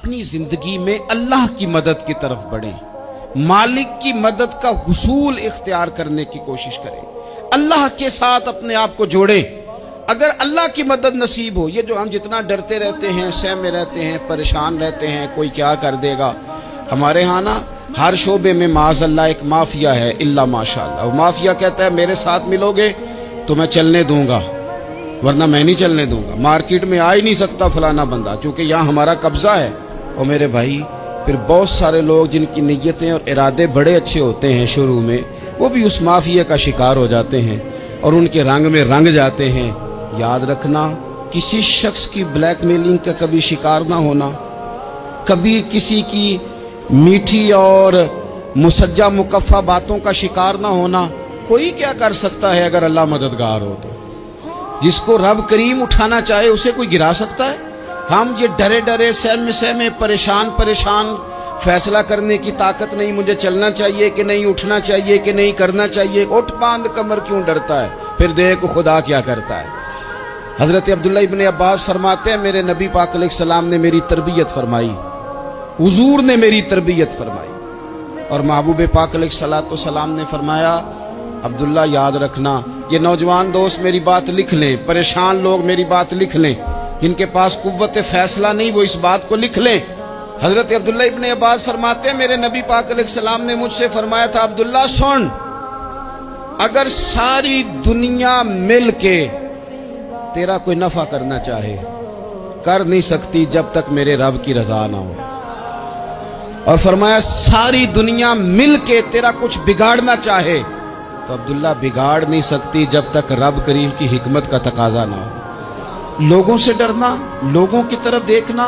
اپنی زندگی میں اللہ کی مدد کی طرف بڑھیں، مالک کی مدد کا حصول اختیار کرنے کی کوشش کریں، اللہ کے ساتھ اپنے آپ کو جوڑیں۔ اگر اللہ کی مدد نصیب ہو، یہ جو ہم جتنا ڈرتے رہتے ہیں، سہمے رہتے ہیں، پریشان رہتے ہیں کوئی کیا کر دے گا، ہمارے ہاں نا ہر شعبے میں معاذ اللہ ایک مافیا ہے، الا ماشاءاللہ۔ وہ مافیا کہتا ہے میرے ساتھ ملو گے تو میں چلنے دوں گا، ورنہ میں نہیں چلنے دوں گا، مارکیٹ میں آ ہی نہیں سکتا فلانا بندہ، کیونکہ یہاں ہمارا قبضہ ہے۔ اور میرے بھائی پھر بہت سارے لوگ جن کی نیتیں اور ارادے بڑے اچھے ہوتے ہیں شروع میں، وہ بھی اس مافیا کا شکار ہو جاتے ہیں اور ان کے رنگ میں رنگ جاتے ہیں۔ یاد رکھنا، کسی شخص کی بلیک میلنگ کا کبھی شکار نہ ہونا، کبھی کسی کی میٹھی اور مسجع مکفہ باتوں کا شکار نہ ہونا۔ کوئی کیا کر سکتا ہے اگر اللہ مددگار ہو تو؟ جس کو رب کریم اٹھانا چاہے اسے کوئی گرا سکتا ہے؟ ہم یہ ڈرے ڈرے سہمے پریشان فیصلہ کرنے کی طاقت نہیں، مجھے چلنا چاہیے کہ نہیں، اٹھنا چاہیے کہ نہیں، کرنا چاہیے، اٹھ باندھ کمر کیوں ڈرتا ہے؟ پھر دیکھ خدا کیا کرتا ہے۔ حضرت عبداللہ ابن عباس فرماتے ہیں میرے نبی پاک علیہ السلام نے میری تربیت فرمائی، حضور نے میری تربیت فرمائی، اور محبوب پاک علیہ السلام نے فرمایا عبداللہ یاد رکھنا، یہ نوجوان دوست میری بات لکھ لیں، پریشان لوگ میری بات لکھ لیں، جن کے پاس قوت فیصلہ نہیں وہ اس بات کو لکھ لیں۔ حضرت عبداللہ ابن عباس فرماتے ہیں میرے نبی پاک علیہ السلام نے مجھ سے فرمایا تھا عبداللہ سن، اگر ساری دنیا مل کے تیرا کوئی نفع کرنا چاہے، کر نہیں سکتی جب تک میرے رب کی رضا نہ ہو، اور فرمایا ساری دنیا مل کے تیرا کچھ بگاڑنا چاہے تو عبداللہ بگاڑ نہیں سکتی جب تک رب کریم کی حکمت کا تقاضا نہ ہو۔ لوگوں سے ڈرنا، لوگوں کی طرف دیکھنا،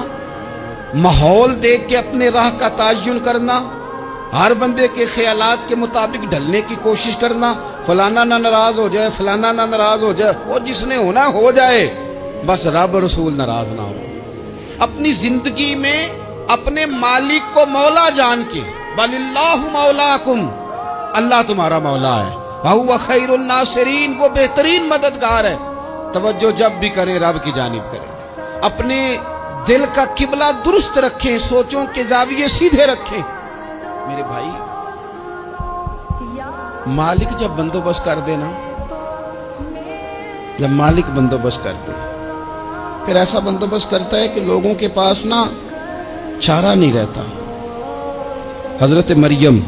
ماحول دیکھ کے اپنے راہ کا تعین کرنا، ہر بندے کے خیالات کے مطابق ڈھلنے کی کوشش کرنا، فلانا نہ ناراض ہو جائے، فلانا نہ ناراض ہو جائے، وہ جس نے ہونا ہو جائے، بس رب رسول ناراض نہ ہو۔ اپنی زندگی میں اپنے مالک کو مولا جان کے، بل اللہ مولاکم، اللہ تمہارا مولا ہے، وَهُوَ خَيْرُ النَّاصِرِينَ، وہ بہترین مددگار ہے۔ توجہ جب بھی کرے رب کی جانب کرے، اپنے دل کا قبلہ درست رکھیں، سوچوں کے زاویے سیدھے رکھیں۔ میرے بھائی مالک جب بندوبست کر دے نا، جب مالک بندوبست کر دے پھر ایسا بندوبست کرتا ہے کہ لوگوں کے پاس نا چارہ نہیں رہتا۔ حضرت مریم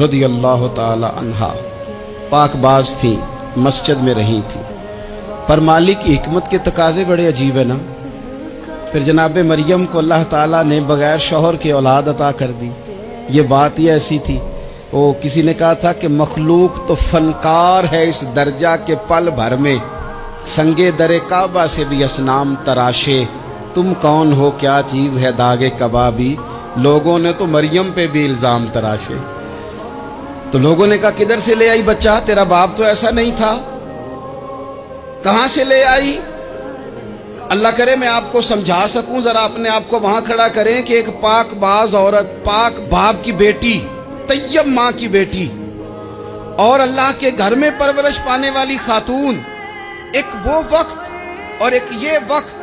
رضی اللہ تعالی عنہا پاک باز تھی، مسجد میں رہی تھی، پر مالک کی حکمت کے تقاضے بڑے عجیب ہے نا۔ پھر جناب مریم کو اللہ تعالیٰ نے بغیر شوہر کے اولاد عطا کر دی۔ یہ بات ہی ایسی تھی، وہ کسی نے کہا تھا کہ مخلوق تو فنکار ہے اس درجہ کے پل بھر میں سنگے در کعبہ سے بھی اصنام تراشے، تم کون ہو کیا چیز ہے داغے کبابی، لوگوں نے تو مریم پہ بھی الزام تراشے۔ تو لوگوں نے کہا کدھر سے لے آئی بچہ، تیرا باپ تو ایسا نہیں تھا، کہاں سے لے آئی؟ اللہ کرے میں آپ کو سمجھا سکوں، ذرا اپنے آپ کو وہاں کھڑا کریں کہ ایک پاک باز عورت، پاک باپ کی بیٹی، طیب ماں کی بیٹی، اور اللہ کے گھر میں پرورش پانے والی خاتون، ایک وہ وقت اور ایک یہ وقت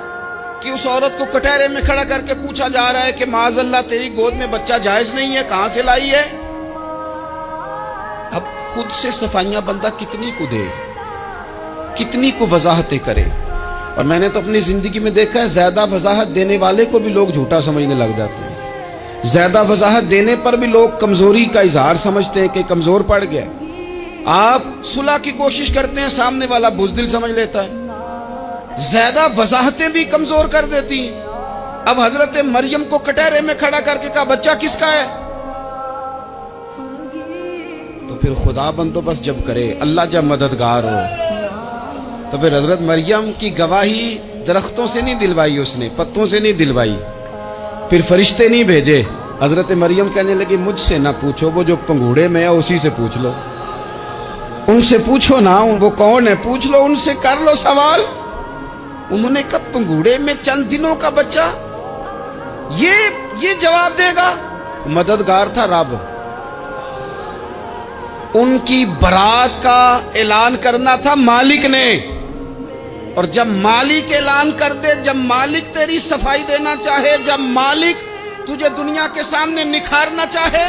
کہ اس عورت کو کٹہرے میں کھڑا کر کے پوچھا جا رہا ہے کہ معاذ اللہ تیری گود میں بچہ جائز نہیں ہے، کہاں سے لائی ہے؟ اب خود سے صفائیاں بندہ کتنی کو دے، کتنی کو وضاحتیں کرے۔ اور میں نے تو اپنی زندگی میں دیکھا ہے زیادہ وضاحت دینے والے کو بھی لوگ جھوٹا سمجھنے لگ جاتے ہیں، زیادہ وضاحت دینے پر بھی لوگ کمزوری کا اظہار سمجھتے ہیں کہ کمزور پڑ گیا۔ آپ صلح کی کوشش کرتے ہیں، سامنے والا بزدل سمجھ لیتا ہے، زیادہ وضاحتیں بھی کمزور کر دیتی ہیں۔ اب حضرت مریم کو کٹہرے میں کھڑا کر کے کہا بچہ کس کا ہے؟ تو پھر خدا بندوبست جب کرے، اللہ جب مددگار ہو، تو پھر حضرت مریم کی گواہی درختوں سے نہیں دلوائی، اس نے پتوں سے نہیں دلوائی، پھر فرشتے نہیں بھیجے۔ حضرت مریم کہنے لگی مجھ سے نہ پوچھو، وہ جو پنگوڑے میں ہے اسی سے پوچھ لو، ان سے پوچھو نا وہ کون ہے، پوچھ لو ان سے، کر لو سوال۔ انہوں نے کہا پنگوڑے میں چند دنوں کا بچہ، یہ جواب دے گا؟ مددگار تھا رب، ان کی برات کا اعلان کرنا تھا مالک نے، اور جب مالک اعلان کر دے، جب مالک تیری صفائی دینا چاہے، جب مالک तुझे दुनिया के सामने निखारना चाहे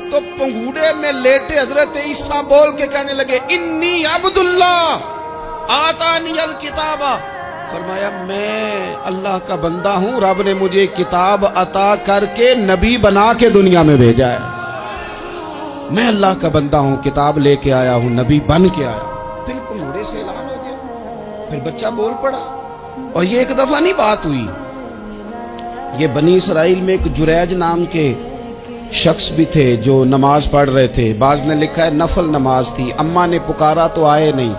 तो पंगूड़े में लेटे हजरत ईसा बोल के कहने लगे, इन्नी अब्दुल्लाह आतानी अल किताबा। फरमाया मैं अल्लाह का बंदा हूं, रब ने मुझे किताब अता करके नबी बना के दुनिया में भेजा है। मैं अल्लाह का बंदा हूं, किताब लेके आया हूं, नबी बन के आया। फिर पंगूड़े से ऐलान हो गया, फिर बच्चा बोल पड़ा। और ये एक दफा नहीं बात हुई, ये बनी इसराइल में एक जुरैज नाम के शख्स भी थे जो नमाज पढ़ रहे थे। बाज ने लिखा है नफल नमाज थी, अम्मा ने पुकारा तो आए नहीं,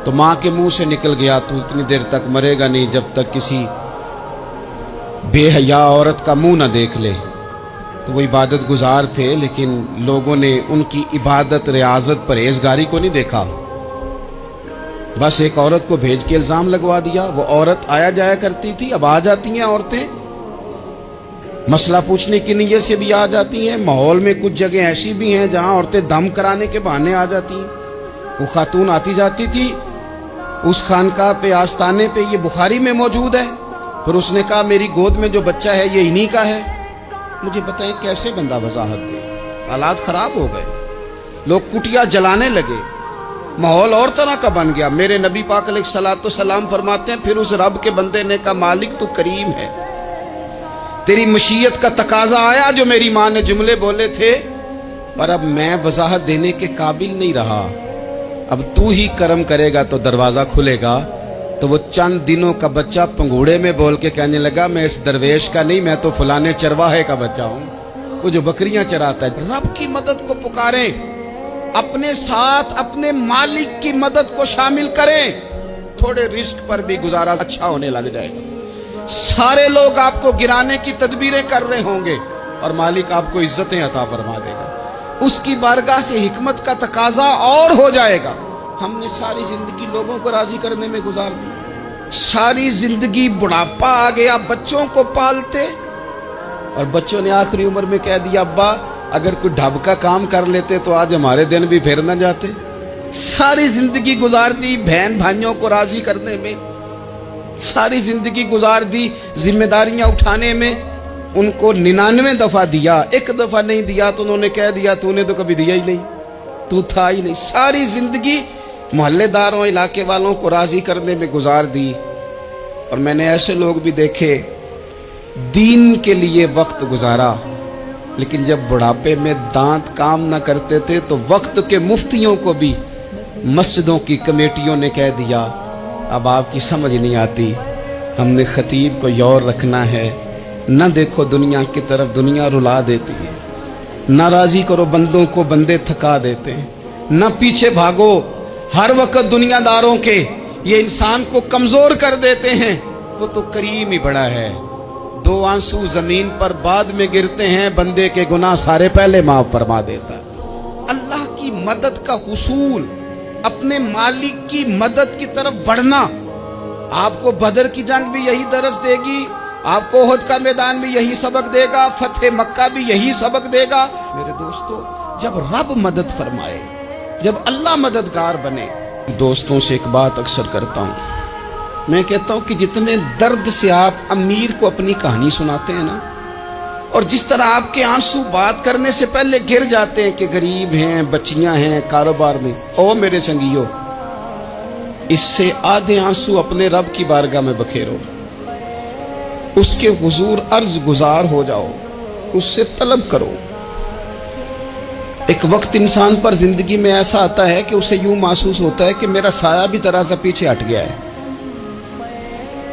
तो माँ के मुंह से निकल गया तू इतनी देर तक मरेगा नहीं जब तक किसी बेहया औरत का मुंह ना देख ले। तो वो इबादत गुजार थे, लेकिन लोगों ने उनकी इबादत, रियाजत, परहेजगारी को नहीं देखा। बस एक औरत को भेज के इल्जाम लगवा दिया। वो औरत आया जाया करती थी, अब आ जाती हैं औरतें, मसला पूछने की नीयत से भी आ जाती हैं। माहौल में कुछ जगह ऐसी भी हैं जहां औरतें दम कराने के बहाने आ जाती हैं। वो खातून आती जाती थी उस खानकाह पे, आस्ताने पे, ये बुखारी में मौजूद है। फिर उसने कहा मेरी गोद में जो बच्चा है ये इन्हीं का है। मुझे बताएं कैसे बंदा वजाहत दे। हालात खराब हो गए, लोग कुटिया जलाने लगे, माहौल और तरह का बन गया। मेरे नबी पाक अलैहिस्सलातु सलाम फरमाते हैं फिर उस रब के बंदे ने कहा मालिक तू करीम है, तेरी मशीयत का तकाजा आया जो मेरी माँ ने जुमले बोले थे, पर अब मैं वजाहत देने के काबिल नहीं रहा। अब तू ही करम करेगा तो दरवाजा खुलेगा। तो वो चंद दिनों का बच्चा पंगूड़े में बोल के कहने लगा मैं इस दरवेश का नहीं, मैं तो फलाने चरवाहे का बच्चा हूं, वो जो बकरियां चराता है। रब की मदद को पुकारें, अपने साथ अपने मालिक की मदद को शामिल करें, थोड़े रिस्क पर भी गुजारा अच्छा होने लग जाएगा। सारे लोग आपको गिराने की तदबीरें कर रहे होंगे और मालिक आपको इज्जतें अता फरमा देगा। उसकी बारगाह से हिकमत का तकाजा और हो जाएगा। हमने सारी जिंदगी लोगों को राजी करने में गुजार दी, सारी जिंदगी बुढ़ापा आ गया बच्चों को पालते, और बच्चों ने आखिरी उम्र में कह दिया अब्बा अगर कोई ढब का काम कर लेते तो आज हमारे दिन भी फिर न जाते। सारी जिंदगी गुजार दी बहन भाइयों को राजी करने में, सारी जिंदगी गुजार दी जिम्मेदारियां उठाने में। उनको 99 दफा दिया, एक दफा नहीं दिया तो उन्होंने कह दिया तूने तो कभी दिया ही नहीं, तू था ही नहीं। सारी जिंदगी मोहल्लेदारों, इलाके वालों को राजी करने में गुजार दी। और मैंने ऐसे लोग भी देखे दीन के लिए वक्त गुजारा, लेकिन जब बुढ़ापे में दांत काम न करते थे तो वक्त के मुफ्तियों को भी मस्जिदों की कमेटियों ने कह दिया अब आपकी समझ नहीं आती, हमने खतीब को यौर रखना है, न देखो दुनिया की तरफ, दुनिया रुला देती है, न राजी करो बंदों को, बंदे थका देते हैं, न पीछे भागो हर वक्त दुनियादारों के, ये इंसान को कमजोर कर देते हैं। वो तो करीम ही बड़ा है, 2 आंसू जमीन पर बाद में गिरते हैं, बंदे के गुनाह सारे पहले माफ फरमा देता है। अल्लाह की मदद का हुसूल, अपने मालिक की मदद की तरफ बढ़ना। आपको बदर की जंग भी यही दरस देगी, आपको ओहद का मैदान भी यही सबक देगा, फतेह मक्का भी यही सबक देगा। मेरे दोस्तों, जब रब मदद फरमाए, जब अल्लाह मददगार बने। दोस्तों से एक बात अक्सर करता हूं, मैं कहता हूं कि जितने दर्द से आप अमीर को अपनी कहानी सुनाते हैं ना, और जिस तरह आपके आंसू बात करने से पहले गिर जाते हैं कि गरीब हैं, बच्चियां हैं, कारोबार नहीं, ओ मेरे संगियों, इससे आधे आंसू अपने रब की बारगाह में बखेरो, उसके हुजूर अर्ज गुजार हो जाओ, उससे तलब करो। एक वक्त इंसान पर जिंदगी में ऐसा आता है कि उसे यूं महसूस होता है कि मेरा साया भी तरह से पीछे हट गया है।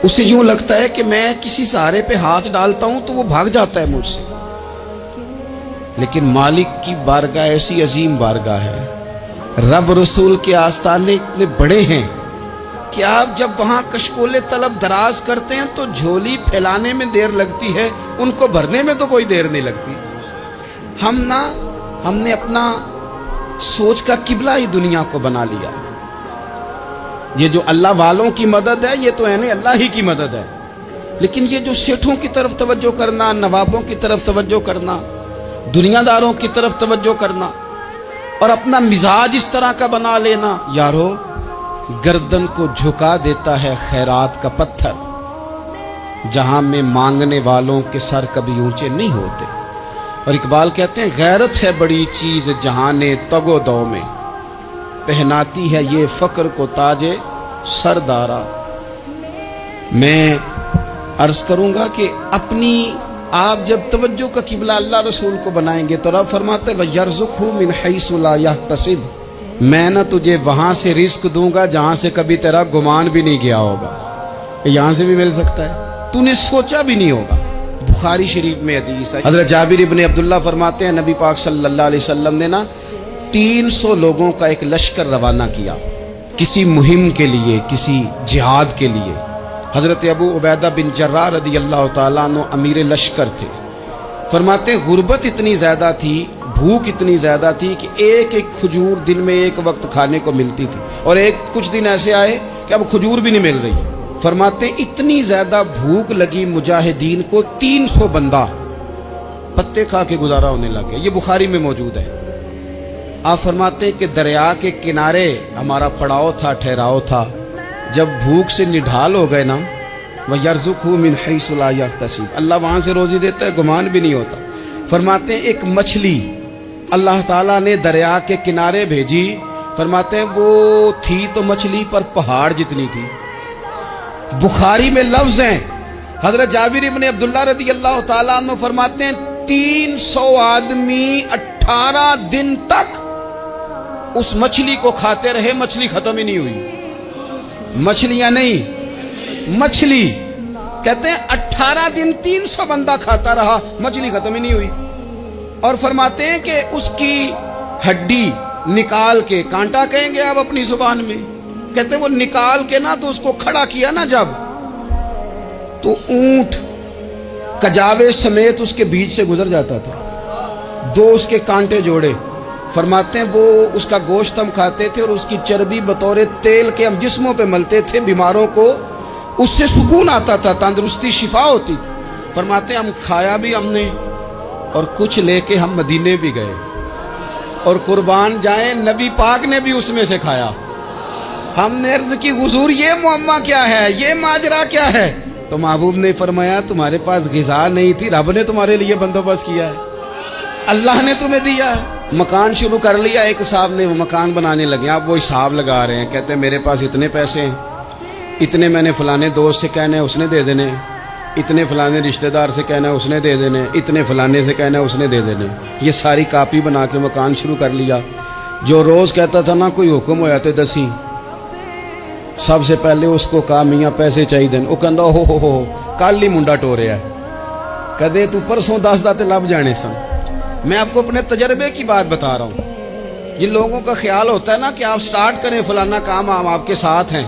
उसे यूं लगता है कि मैं किसी सहारे पे हाथ डालता हूं तो वो भाग जाता है मुझसे। लेकिन मालिक की बारगाह ऐसी अजीम बारगाह है, रब रसूल के आस्ताने इतने बड़े हैं कि आप जब वहां कशकोले तलब दराज करते हैं तो झोली फैलाने में देर लगती है, उनको भरने में तो कोई देर नहीं लगती। हमने अपना सोच का किबला ही दुनिया को बना लिया। ये जो अल्लाह वालों की मदद है ये तो है नहीं, अल्लाह ही की मदद है। लेकिन ये जो सेठों की तरफ तवज्जो करना, नवाबों की तरफ तवज्जो करना, दुनियादारों की तरफ तवज्जो करना और अपना मिजाज इस तरह का बना लेना, यारो गर्दन को झुका देता है खैरात का पत्थर। जहां में मांगने वालों के सर कभी ऊंचे नहीं होते। और इकबाल कहते हैं गैरत है बड़ी चीज जहाने तगो दो में, पहनाती है ये फक्र को ताजे सरदारा। मैं अर्ज करूंगा कि अपनी आप जब तवज्जो का किबला अल्लाह रसूल को बनाएंगे तो रब फरमाते वयर्ज़ुक़हु मिन हैसु ला यहतसिब, मैं ना तुझे वहां से रिस्क दूंगा जहां से कभी तेरा गुमान भी नहीं गया होगा। यहां से भी मिल सकता है, तूने सोचा भी नहीं होगा। बुखारी शरीफ में हदीस है, हज़रत जाबिर इब्न अब्दुल्लाह फरमाते हैं नबी पाक सल्लल्लाहु अलैहि वसल्लम ने ना 300 लोगों का एक लश्कर रवाना किया किसी मुहिम के लिए, किसी जिहाद के लिए। हज़रत अबू उबैदा बिन जर्राह रदी अल्लाह तआला अन्हु अमीर लश्कर थे। फरमाते गुर्बत इतनी ज़्यादा थी, भूख इतनी ज़्यादा थी कि एक एक खजूर दिन में एक वक्त खाने को मिलती थी, और कुछ दिन ऐसे आए कि अब खजूर भी नहीं मिल रही। फरमाते इतनी ज़्यादा भूख लगी मुजाहिदीन को 300 बंदा पत्ते खा के गुजारा होने लगे। ये बुखारी में मौजूद है। आप फरमाते कि दरिया के किनारे हमारा पड़ाव था, ठहराव था। जब भूख से निढाल हो गए ना, वयर्ज़ुक़हु मिन हैसु ला यहतसिब, अल्लाह वहां से रोजी देता है, गुमान भी नहीं होता। फरमाते हैं एक मछली अल्लाह ताला ने दरिया के किनारे भेजी। फरमाते हैं वो थी तो मछली पर पहाड़ जितनी थी। बुखारी में लफ्ज हैं, हजरत जाबिर इब्न अब्दुल्लाह रदी अल्लाह ताला अन्हु फरमाते हैं 300 आदमी 18 दिन तक उस मछली को खाते रहे, मछली खत्म ही नहीं हुई। मछलियां नहीं, मछली। कहते हैं 18 दिन 300 बंदा खाता रहा, मछली खत्म ही नहीं हुई। और फरमाते हैं कि उसकी हड्डी निकाल के, कांटा कहेंगे आप अपनी जुबान में, कहते हैं वो निकाल के ना तो उसको खड़ा किया ना जब, तो ऊंट कजावे समेत उसके बीच से गुजर जाता था। 2 उसके कांटे जोड़े। फरमाते हैं वो उसका गोश्त हम खाते थे और उसकी चर्बी बतौर तेल के हम जिस्मों पे मलते थे, बीमारों को उससे सुकून आता था, तंदुरुस्ती शिफा होती थी। फरमाते हैं हम खाया भी हमने और कुछ लेके हम मदीने भी गए, और कुर्बान जाए नबी पाक ने भी उसमें से खाया। हमने अर्ज की हुजूर ये मुअम्मा क्या है, ये माजरा क्या है? तो महबूब ने फरमाया तुम्हारे पास ग़िज़ा नहीं थी, रब ने तुम्हारे लिए बंदोबस्त किया है, अल्लाह ने तुम्हें दिया है। मकान शुरू कर लिया, एक साहब ने वो मकान बनाने लगे, आप वो हिसाब लगा रहे हैं, कहते हैं मेरे पास इतने पैसे हैं, इतने मैंने फलाने दोस्त से कहना है उसने दे देने, इतने फलाने रिश्तेदार से कहना है उसने दे देने, इतने फलाने से कहना है उसने दे देने। ये सारी कापी बना के मकान शुरू कर लिया। जो रोज़ कहता था ना कोई हुक्म होया तो दसी, सबसे पहले उसको कहा मियाँ पैसे चाहिए। वो कहता हो कल ही मुंडा टोरिया है, कदे तू परसों 10 दाते लब जाने सन। मैं आपको अपने तजर्बे की बात बता रहा हूँ। ये लोगों का ख्याल होता है ना कि आप स्टार्ट करें फलाना काम, हम आपके साथ हैं।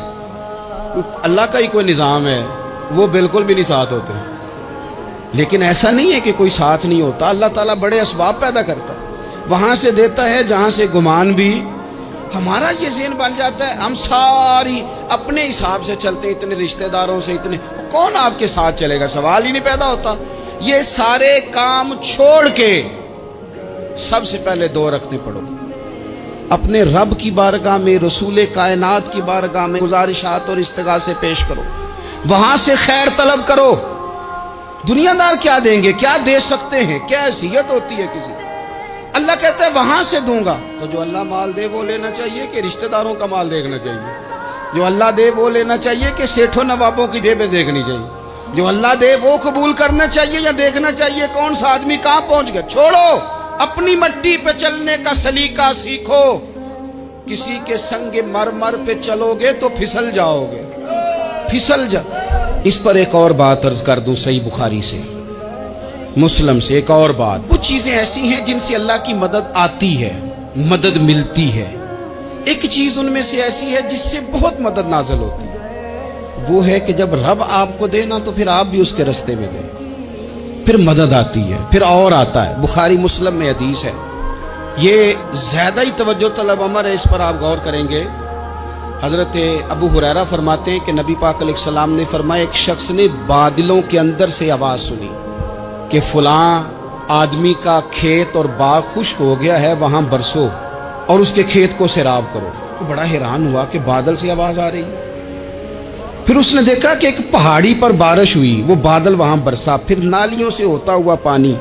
अल्लाह का ही कोई निज़ाम है, वो बिल्कुल भी नहीं साथ होते। लेकिन ऐसा नहीं है कि कोई साथ नहीं होता, अल्लाह ताला बड़े असबाब पैदा करता है, वहाँ से देता है जहाँ से गुमान भी। हमारा ये ज़हन बन जाता है, हम सारी अपने हिसाब से चलते, इतने रिश्तेदारों से, इतने कौन आपके साथ चलेगा, सवाल ही नहीं पैदा होता। ये सारे काम छोड़ के सबसे पहले 2 रखते पड़ो, अपने रब की बारगाह में, रसूल कायनात की बारगाह में गुजारिशात और इस्तिगासे पेश करो, वहां से खैर तलब करो। दुनियादार क्या देंगे, क्या दे सकते हैं, क्या हैसियत होती है किसी। अल्लाह कहता है वहां से दूंगा। तो जो अल्लाह माल दे वो लेना चाहिए कि रिश्तेदारों का माल देखना चाहिए? जो अल्लाह दे वो लेना चाहिए कि सेठों नवाबों की जेबें देखनी चाहिए? जो अल्लाह दे वो कबूल करना चाहिए या देखना चाहिए कौन सा आदमी कहां पहुंच गया? छोड़ो, अपनी मट्टी पे चलने का सलीका सीखो। किसी के संग मरमर पे चलोगे तो फिसल जाओगे, फिसल जा। इस पर एक और बात अर्ज कर दूं, सही बुखारी से, मुस्लिम से एक और बात। कुछ चीजें ऐसी हैं जिनसे अल्लाह की मदद आती है, मदद मिलती है। एक चीज उनमें से ऐसी है जिससे बहुत मदद नाज़िल होती है, वो है कि जब रब आपको देना तो फिर आप भी उसके रास्ते में दें, फिर मदद आती है, फिर और आता है। बुखारी मुस्लिम में हदीस है, ये ज्यादा ही तवज्जो तलब अमर है, इस पर आप गौर करेंगे। हजरत अबू हुरैरा फरमाते हैं कि नबी पाक अलैहिस्सलाम ने फरमाया एक शख्स ने बादलों के अंदर से आवाज सुनी कि फलां आदमी का खेत और बाग खुश्क हो गया है, वहां बरसो और उसके खेत को सैराब करो। तो बड़ा हैरान हुआ कि बादल से आवाज आ रही है। फिर उसने देखा कि एक पहाड़ी पर बारिश हुई, वो बादल वहां बरसा, फिर नालियों से होता हुआ पानी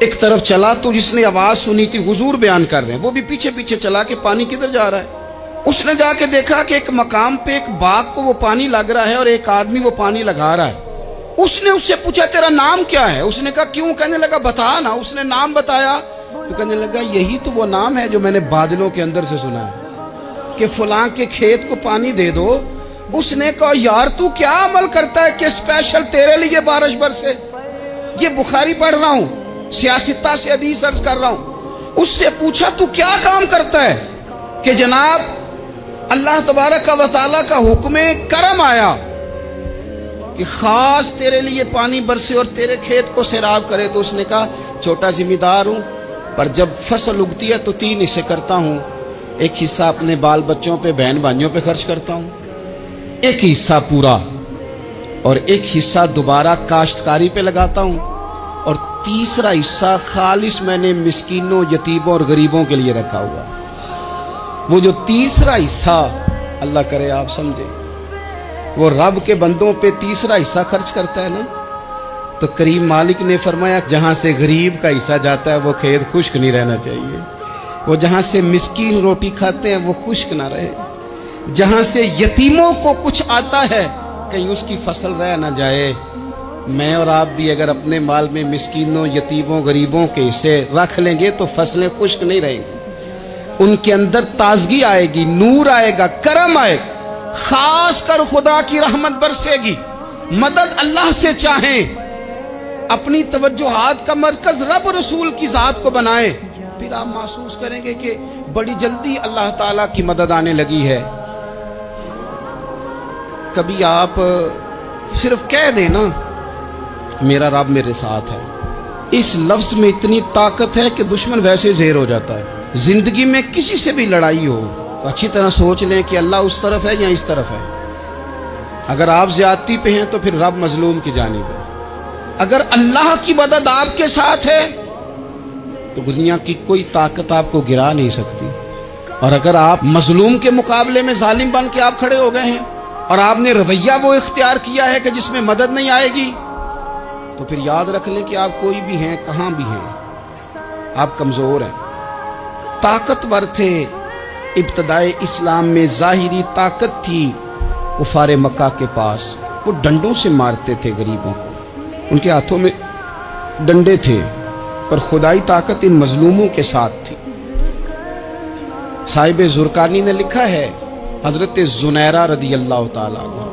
एक तरफ चला। तो जिसने आवाज सुनी थी, हुजूर बयान कर रहे हैं, वो भी पीछे पीछे चला कि पानी किधर जा रहा है। उसने जाके देखा कि एक मकाम पे एक बाग को वो पानी लग रहा है और एक आदमी वो पानी लगा रहा है। उसने उससे पूछा तेरा नाम क्या है? उसने कहा क्यों? कहने लगा बता ना। उसने नाम बताया तो कहने लगा यही तो वो नाम है जो मैंने बादलों के अंदर से सुना है कि फलां के खेत को पानी दे दो। उसने कहा यार तू क्या अमल करता है कि स्पेशल तेरे लिए बारिश बरसे? ये बुखारी पढ़ रहा हूं, सियासता से हदीस अर्ज कर रहा हूं। उससे पूछा तू क्या काम करता है कि जनाब अल्लाह तबारक व तआला का हुक्म करम आया कि खास तेरे लिए पानी बरसे और तेरे खेत को सैराब करे। तो उसने कहा छोटा जिम्मेदार हूं, पर जब फसल उगती है तो 3 हिस्से करता हूं। एक हिस्सा अपने बाल बच्चों पे, बहन भाइयों पे खर्च करता हूं, एक हिस्सा पूरा, और एक हिस्सा दोबारा काश्तकारी पे लगाता हूं, और तीसरा हिस्सा खालिस मैंने मिस्कीनों, यतीमों और गरीबों के लिए रखा हुआ। वो जो तीसरा हिस्सा, अल्लाह करे आप समझे, वो रब के बंदों पे तीसरा हिस्सा खर्च करता है ना, तो करीम मालिक ने फरमाया जहां से गरीब का हिस्सा जाता है वो खेत खुश्क नहीं रहना चाहिए। वो जहां से मिस्कीन रोटी खाते हैं वो खुश्क ना रहे। जहां से यतीमों को कुछ आता है कहीं उसकी फसल रह ना जाए। मैं और आप भी अगर अपने माल में मिस्कीनों, यतीमों, गरीबों के हिस्से रख लेंगे तो फसलें खुश्क नहीं रहेंगी। उनके अंदर ताजगी आएगी, नूर आएगा, करम आएगा, खास कर खुदा की रहमत बरसेगी। मदद अल्लाह से चाहें, अपनी तवज्जुहात का मरकज रब रसूल की जात को बनाएं, फिर आप महसूस करेंगे कि बड़ी जल्दी अल्लाह ताला की मदद आने लगी है। कभी आप सिर्फ कह देना मेरा रब मेरे साथ है, इस लफ्ज में इतनी ताकत है कि दुश्मन वैसे ज़ेर हो जाता है। जिंदगी में किसी से भी लड़ाई हो तो अच्छी तरह सोच लें कि अल्लाह उस तरफ है या इस तरफ है। अगर आप ज्यादती पे हैं तो फिर रब मजलूम की जानिब है। अगर अल्लाह की मदद आपके साथ है तो दुनिया की कोई ताकत आपको गिरा नहीं सकती। और अगर आप मजलूम के मुकाबले में जालिम बन के आप खड़े हो गए हैं और आपने रवैया वो इख्तियार किया है कि जिसमें मदद नहीं आएगी, तो फिर याद रख लें कि आप कोई भी हैं, कहां भी हैं, आप कमजोर हैं। ताकतवर थे इब्तदाए इस्लाम में, जाहिरी ताकत थी कुफारे मक्का के पास। वो डंडों से मारते थे गरीबों को, उनके हाथों में डंडे थे, पर खुदाई ताकत इन मजलूमों के साथ थी। साहिब जुरकानी ने लिखा है, हजरत जुनैरा रदी अल्लाह ताला अन्हा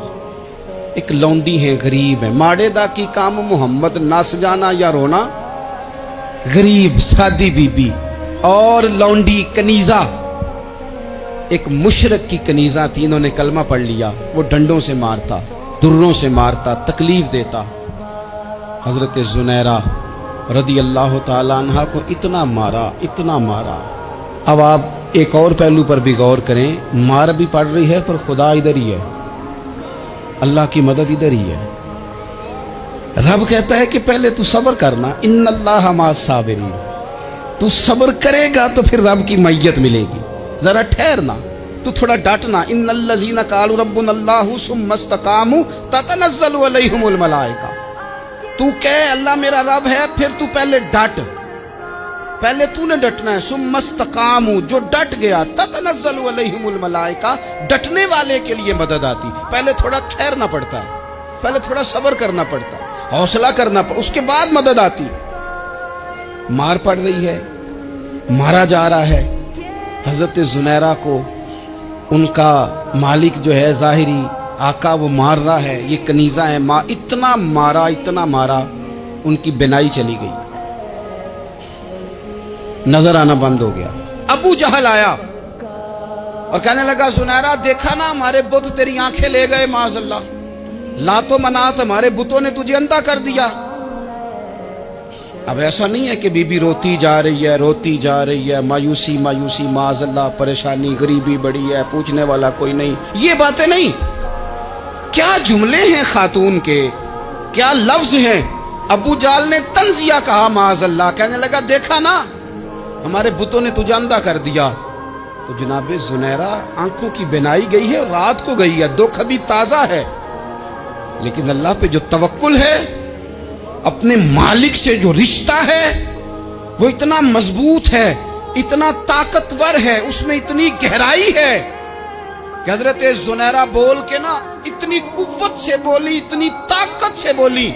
एक लौंडी है, गरीब है, माड़ेदा की काम मोहम्मद ना सजाना या रोना। गरीब सादी बीबी और लौंडी कनीजा, एक मुशरक की कनीजा थी, इन्होंने कलमा पढ़ लिया। वो डंडों से मारता, दुर्रों से मारता, तकलीफ देता। हजरत जुनैरा रदी अल्लाह ताला अन्हा को इतना मारा, इतना मारा। अब आप एक और पहलू पर भी गौर करें, मार भी पड़ रही है पर खुदा इधर ही है, अल्लाह की मदद इधर ही है। रब कहता है कि पहले तू सब्र करना, इन्नल्लाह मास साबिरीन, तू सब्र करेगा तो फिर रब की मैयत मिलेगी। जरा ठहरना, तू थोड़ा डटना। इन्नल्लज़ीना क़ालू रब्बुनल्लाहु सुम्मा इस्तक़ामू ततनज़्ज़लु अलैहिमुल मलाइका। तू कह अल्लाह मेरा रब है, फिर तू पहले डट, पहले तूने डटना है। सुम्मा इस्तक़ामू, जो डट गया, ततनज़्ज़लु अलैहिमुल मलाइका, डटने वाले के लिए मदद आती। पहले थोड़ा ठहरना पड़ता है, पहले थोड़ा सब्र करना पड़ता है, हौसला करना पड़ता, उसके बाद मदद आती। मार पड़ रही है, मारा जा रहा है। हजरत जुनैरा को उनका मालिक जो है ज़ाहिरी आका, वो मार रहा है। ये कनीज़ा है, इतना मारा, इतना मारा, उनकी बिनाई चली गई, नजर आना बंद हो गया। अबू जहल आया और कहने लगा जुनैरा देखा ना हमारे बुत तेरी आंखें ले गए, माज़अल्लाह, लातो मनात हमारे बुतों ने तुझे अंधा कर दिया। अब ऐसा नहीं है कि बीबी रोती जा रही है, रोती जा रही है, मायूसी मायूसी, माज़अल्लाह, परेशानी, गरीबी बड़ी है, पूछने वाला कोई नहीं, ये बातें नहीं। क्या जुमले हैं खातून के, क्या लफ्ज हैं। अबू जाल ने तंजिया कहा माज़अल्लाह, कहने लगा देखा ना हमारे बुतों ने तुझे अंधा कर दिया। तो जनाब जुनैरा आंखों की बिनाई गई है, रात को गई है, दुख अभी ताजा है। لیکن اللہ پہ جو توکل ہے، اپنے مالک سے جو رشتہ ہے، وہ اتنا مضبوط ہے، اتنا طاقتور ہے، اس میں اتنی گہرائی ہے کہ حضرت زنیرہ بول کے نا اتنی قوت سے بولی، اتنی طاقت سے بولی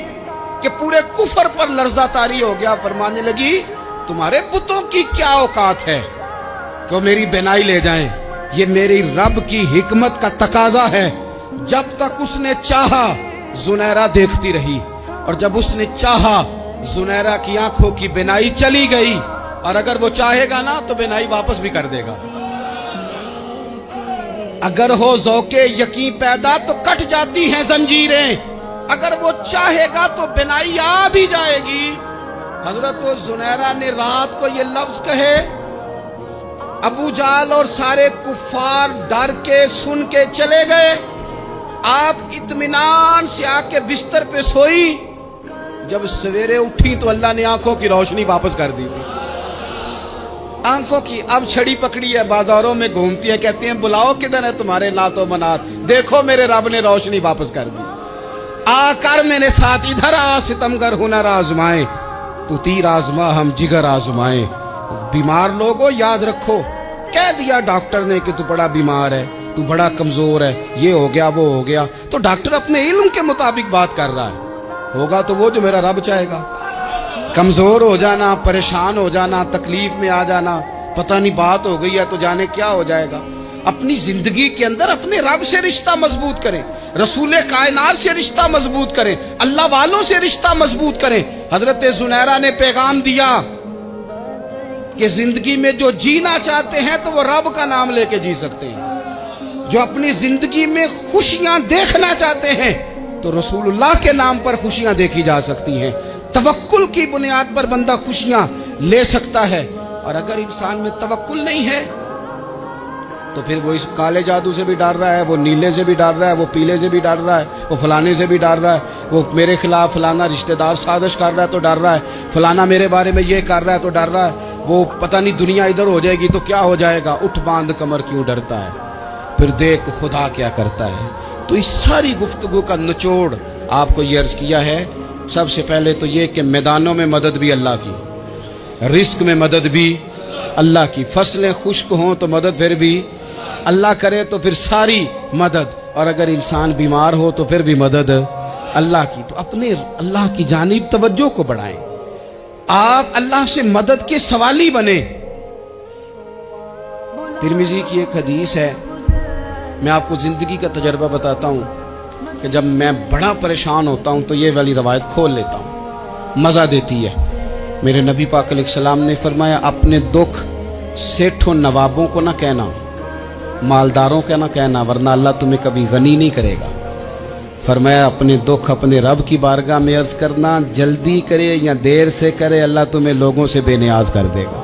کہ پورے کفر پر لرزہ طاری ہو گیا۔ فرمانے لگی تمہارے بتوں کی کیا اوقات ہے کہ وہ میری بینائی لے جائیں؟ یہ میری رب کی حکمت کا تقاضا ہے۔ جب تک اس نے چاہا زنیرہ دیکھتی رہی، اور جب اس نے چاہا زنیرہ کی آنکھوں کی بینائی چلی گئی، اور اگر وہ چاہے گا نا تو بینائی واپس بھی کر دے گا۔ اگر ہو ذوق یقین پیدا تو کٹ جاتی ہیں زنجیریں، اگر وہ چاہے گا تو بینائی آ بھی جائے گی۔ حضرت زنیرہ نے رات کو یہ لفظ کہے، ابو جہل اور سارے کفار ڈر کے سن کے چلے گئے، آپ اطمینان سے آ کے بستر پہ سوئی۔ جب سویرے اٹھی تو اللہ نے آنکھوں کی روشنی واپس کر دی تھی۔ آنکھوں کی اب چھڑی پکڑی ہے، بازاروں میں گھومتی ہے، کہتی ہیں بلاؤ کدھر ہے تمہارے نات و منات، دیکھو میرے رب نے روشنی واپس کر دی۔ آ کر میرے ساتھ ادھر آ، ستمگر ہنر آزمائیں، تو تیر آزما ہم جگر آزمائیں۔ بیمار لوگوں یاد رکھو، کہہ دیا ڈاکٹر نے کہ تو بڑا بیمار ہے، تو بڑا کمزور ہے، یہ ہو گیا وہ ہو گیا، تو ڈاکٹر اپنے علم کے مطابق بات کر رہا ہے، ہوگا تو وہ جو میرا رب چاہے گا۔ کمزور ہو جانا، پریشان ہو جانا، تکلیف میں آ جانا، پتہ نہیں بات ہو گئی ہے تو جانے کیا ہو جائے گا۔ اپنی زندگی کے اندر اپنے رب سے رشتہ مضبوط کریں، رسول کائنات سے رشتہ مضبوط کریں، اللہ والوں سے رشتہ مضبوط کریں۔ حضرت زنیرہ نے پیغام دیا کہ زندگی میں جو جینا چاہتے ہیں تو وہ رب کا نام لے کے جی سکتے ہیں، جو اپنی زندگی میں خوشیاں دیکھنا چاہتے ہیں تو رسول اللہ کے نام پر خوشیاں دیکھی جا سکتی ہیں۔ توکل کی بنیاد پر بندہ خوشیاں لے سکتا ہے، اور اگر انسان میں توکل نہیں ہے تو پھر وہ اس کالے جادو سے بھی ڈر رہا ہے، وہ نیلے سے بھی ڈر رہا ہے، وہ پیلے سے بھی ڈر رہا ہے، وہ فلانے سے بھی ڈر رہا ہے، وہ میرے خلاف فلانا رشتہ دار سازش کر رہا ہے تو ڈر رہا ہے، فلانا میرے بارے میں یہ کر رہا ہے تو ڈر رہا ہے، وہ پتہ نہیں دنیا ادھر ہو جائے گی تو کیا ہو جائے گا، اٹھ باندھ کمر کیوں ڈرتا ہے، پھر دیکھ خدا کیا کرتا ہے۔ تو اس ساری گفتگو کا نچوڑ آپ کو یہ عرض کیا ہے، سب سے پہلے تو یہ کہ میدانوں میں مدد بھی اللہ کی، رزق میں مدد بھی اللہ کی، فصلیں خشک ہوں تو مدد پھر بھی اللہ کرے، تو پھر ساری مدد، اور اگر انسان بیمار ہو تو پھر بھی مدد اللہ کی۔ تو اپنے اللہ کی جانب توجہ کو بڑھائیں، آپ اللہ سے مدد کے سوالی بنیں۔ ترمذی کی ایک حدیث ہے، میں آپ کو زندگی کا تجربہ بتاتا ہوں کہ جب میں بڑا پریشان ہوتا ہوں تو یہ والی روایت کھول لیتا ہوں، مزہ دیتی ہے۔ میرے نبی پاک علیہ السلام نے فرمایا اپنے دکھ سیٹھوں نوابوں کو نہ کہنا، مالداروں کا نہ کہنا، ورنہ اللہ تمہیں کبھی غنی نہیں کرے گا۔ فرمایا اپنے دکھ اپنے رب کی بارگاہ میں عرض کرنا، جلدی کرے یا دیر سے کرے اللہ تمہیں لوگوں سے بے نیاز کر دے گا۔